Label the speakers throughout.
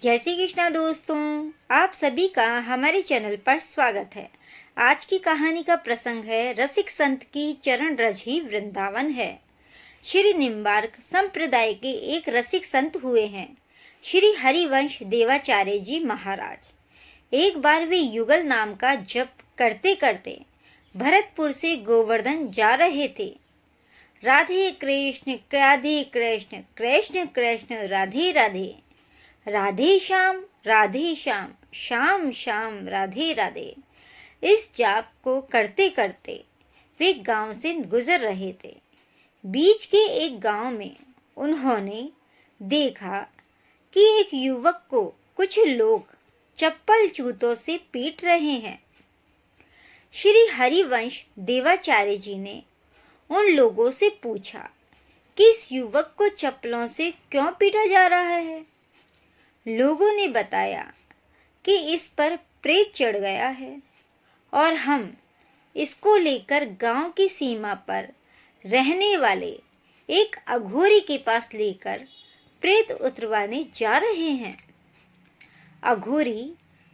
Speaker 1: जय श्री कृष्णा दोस्तों, आप सभी का हमारे चैनल पर स्वागत है। आज की कहानी का प्रसंग है रसिक संत की चरण रज ही वृंदावन है। श्री निम्बार्क संप्रदाय के एक रसिक संत हुए हैं, श्री हरिवंश देवाचार्य जी महाराज। एक बार वे युगल नाम का जप करते करते भरतपुर से गोवर्धन जा रहे थे। राधे कृष्ण कृष्ण कृष्ण कृष्ण राधे राधे, राधे श्याम श्याम श्याम राधे राधे, इस जाप को करते करते वे गांव से गुजर रहे थे। बीच के एक गांव में उन्होंने देखा कि एक युवक को कुछ लोग चप्पल जूतों से पीट रहे हैं। श्री हरिवंश देवाचार्य जी ने उन लोगों से पूछा कि इस युवक को चप्पलों से क्यों पीटा जा रहा है। लोगों ने बताया कि इस पर प्रेत चढ़ गया है और हम इसको लेकर गांव की सीमा पर रहने वाले एक अघोरी के पास लेकर प्रेत उतरवाने जा रहे हैं। अघोरी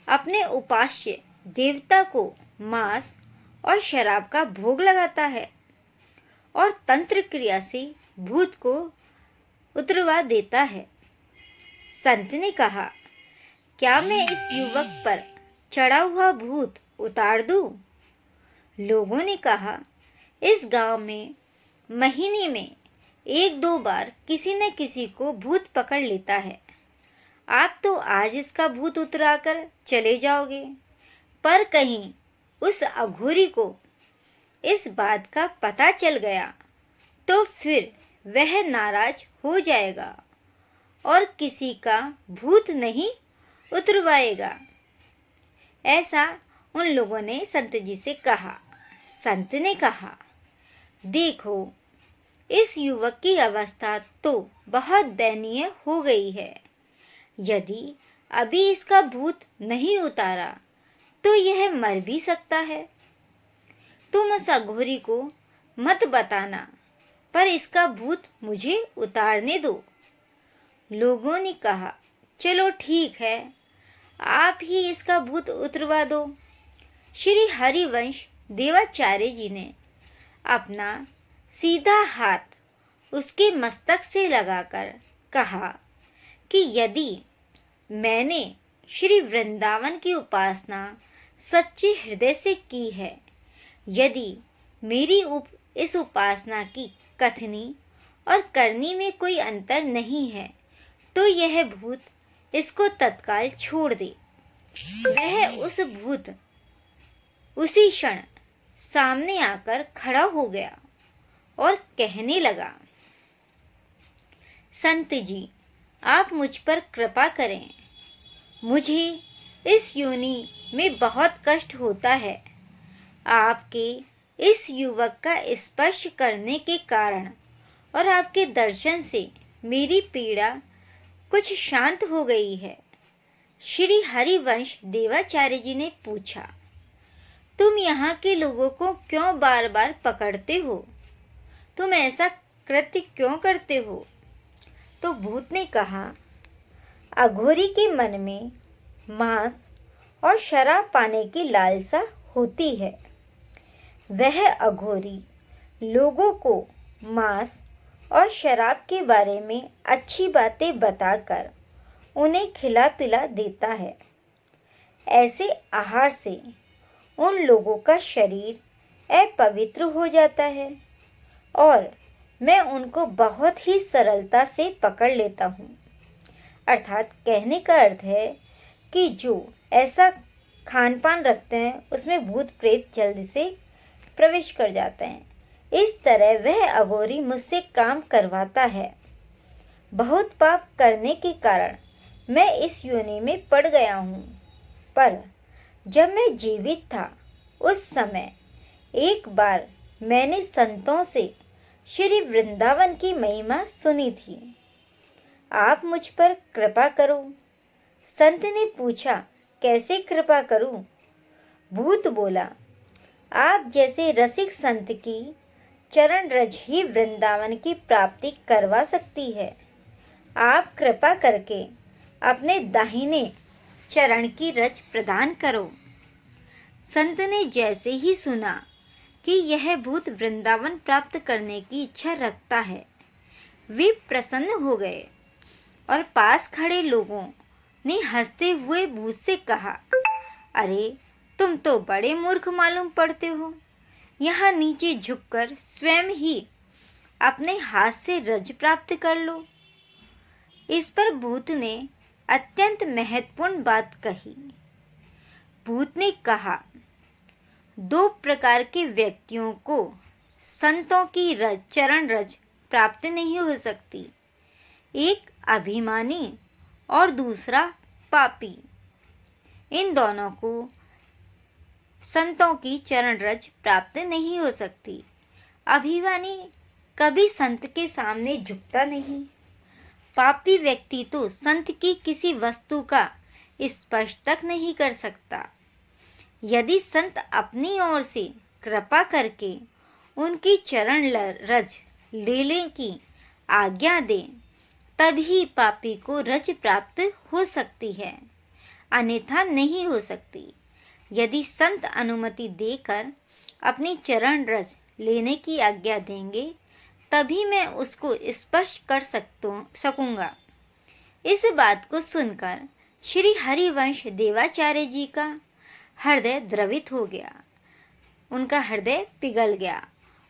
Speaker 1: अपने उपास्य देवता को मांस और शराब का भोग लगाता है और तंत्र क्रिया से भूत को उतरवा देता है। संत ने कहा, क्या मैं इस युवक पर चढ़ा हुआ भूत उतार दूं? लोगों ने कहा, इस गांव में महीने में 1-2 बार किसी न किसी को भूत पकड़ लेता है। आप तो आज इसका भूत उतराकर चले जाओगे, पर कहीं उस अघोरी को इस बात का पता चल गया तो फिर वह नाराज हो जाएगा और किसी का भूत नहीं उतरवाएगा। ऐसा उन लोगों ने संत जी से कहा। संत ने कहा, देखो, इस युवक की अवस्था तो बहुत दयनीय हो गई है। यदि अभी इसका भूत नहीं उतारा तो यह मर भी सकता है। तुम उस अघोरी को मत बताना, पर इसका भूत मुझे उतारने दो। लोगों ने कहा, चलो ठीक है, आप ही इसका भूत उतरवा दो। श्री हरिवंश देवाचार्य जी ने अपना सीधा हाथ उसके मस्तक से लगाकर कहा कि यदि मैंने श्री वृंदावन की उपासना सच्चे हृदय से की है, यदि मेरी इस उपासना की कथनी और करनी में कोई अंतर नहीं है, तो यह भूत इसको तत्काल छोड़ दे। वह उस भूत उसी क्षण सामने आकर खड़ा हो गया और कहने लगा, संत जी, आप मुझ पर कृपा करें। मुझे इस योनि में बहुत कष्ट होता है। आपके इस युवक का स्पर्श करने के कारण और आपके दर्शन से मेरी पीड़ा कुछ शांत हो गई है। श्री हरिवंश देवाचार्य जी ने पूछा, तुम यहाँ के लोगों को क्यों बार बार पकड़ते हो? तुम ऐसा कृत्य क्यों करते हो? तो भूत ने कहा, अघोरी के मन में मांस और शराब पाने की लालसा होती है। वह अघोरी लोगों को मांस और शराब के बारे में अच्छी बातें बताकर उन्हें खिला पिला देता है। ऐसे आहार से उन लोगों का शरीर अपवित्र हो जाता है और मैं उनको बहुत ही सरलता से पकड़ लेता हूँ। अर्थात कहने का अर्थ है कि जो ऐसा खान पान रखते हैं उसमें भूत प्रेत जल्दी से प्रवेश कर जाते हैं। इस तरह वह अघोरी मुझसे काम करवाता है। बहुत पाप करने के कारण मैं इस योनि में पड़ गया हूँ, पर जब मैं जीवित था उस समय एक बार मैंने संतों से श्री वृंदावन की महिमा सुनी थी। आप मुझ पर कृपा करो। संत ने पूछा, कैसे कृपा करूं? भूत बोला, आप जैसे रसिक संत की चरण रज ही वृंदावन की प्राप्ति करवा सकती है। आप कृपा करके अपने दाहिने चरण की रज प्रदान करो। संत ने जैसे ही सुना कि यह भूत वृंदावन प्राप्त करने की इच्छा रखता है, वे प्रसन्न हो गए और पास खड़े लोगों ने हंसते हुए भूत से कहा, अरे तुम तो बड़े मूर्ख मालूम पड़ते हो, यहाँ नीचे झुककर स्वयं ही अपने हाथ से रज प्राप्त कर लो। इस पर भूत ने अत्यंत महत्वपूर्ण बात कही। भूत ने कहा, दो प्रकार के व्यक्तियों को संतों की रज चरण रज प्राप्त नहीं हो सकती, एक अभिमानी और दूसरा पापी। इन दोनों को संतों की चरण रज प्राप्त नहीं हो सकती। अभिमानी कभी संत के सामने झुकता नहीं। पापी व्यक्ति तो संत की किसी वस्तु का स्पर्श तक नहीं कर सकता। यदि संत अपनी ओर से कृपा करके उनकी चरण रज लेने की आज्ञा दे, तभी पापी को रज प्राप्त हो सकती है, अन्यथा नहीं हो सकती। यदि संत अनुमति देकर अपनी चरण रज लेने की आज्ञा देंगे, तभी मैं उसको स्पर्श कर सकूंगा। इस बात को सुनकर श्री हरिवंश देवाचार्य जी का हृदय द्रवित हो गया, उनका हृदय पिघल गया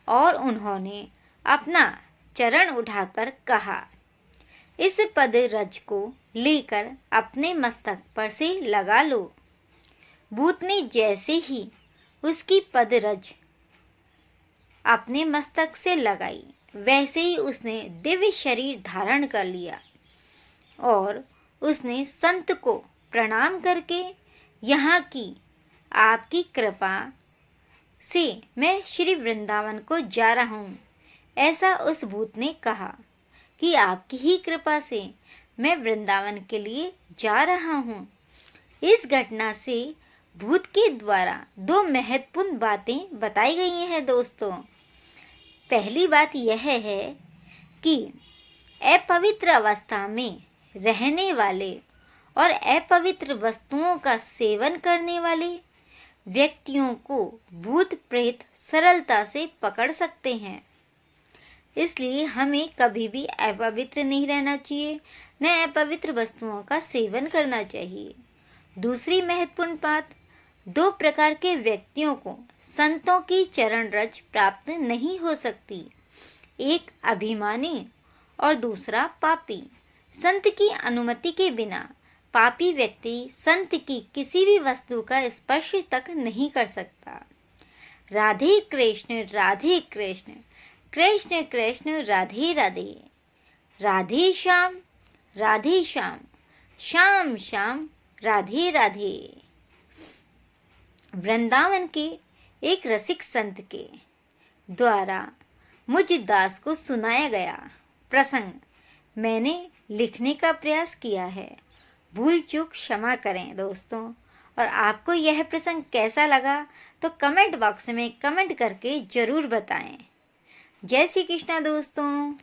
Speaker 1: और उन्होंने अपना चरण उठाकर कहा, इस पद रज को लेकर अपने मस्तक पर से लगा लो। भूत ने जैसे ही उसकी पद रज अपने मस्तक से लगाई, वैसे ही उसने दिव्य शरीर धारण कर लिया और उसने संत को प्रणाम करके, यहाँ की आपकी कृपा से मैं श्री वृंदावन को जा रहा हूँ, ऐसा उस भूत ने कहा कि आपकी ही कृपा से मैं वृंदावन के लिए जा रहा हूँ। इस घटना से भूत के द्वारा दो महत्वपूर्ण बातें बताई गई हैं दोस्तों। पहली बात यह है कि अपवित्र अवस्था में रहने वाले और अपवित्र वस्तुओं का सेवन करने वाले व्यक्तियों को भूत प्रेत सरलता से पकड़ सकते हैं। इसलिए हमें कभी भी अपवित्र नहीं रहना चाहिए, न अपवित्र वस्तुओं का सेवन करना चाहिए। दूसरी महत्वपूर्ण बात, दो प्रकार के व्यक्तियों को संतों की चरण रज प्राप्त नहीं हो सकती, एक अभिमानी और दूसरा पापी। संत की अनुमति के बिना पापी व्यक्ति संत की किसी भी वस्तु का स्पर्श तक नहीं कर सकता। राधे कृष्ण कृष्ण कृष्ण राधे राधे, राधे श्याम श्याम श्याम राधे राधे। वृंदावन के एक रसिक संत के द्वारा मुझ दास को सुनाया गया प्रसंग मैंने लिखने का प्रयास किया है। भूल चूक क्षमा करें दोस्तों। और आपको यह प्रसंग कैसा लगा तो कमेंट बॉक्स में कमेंट करके ज़रूर बताएं। जय श्री कृष्णा दोस्तों।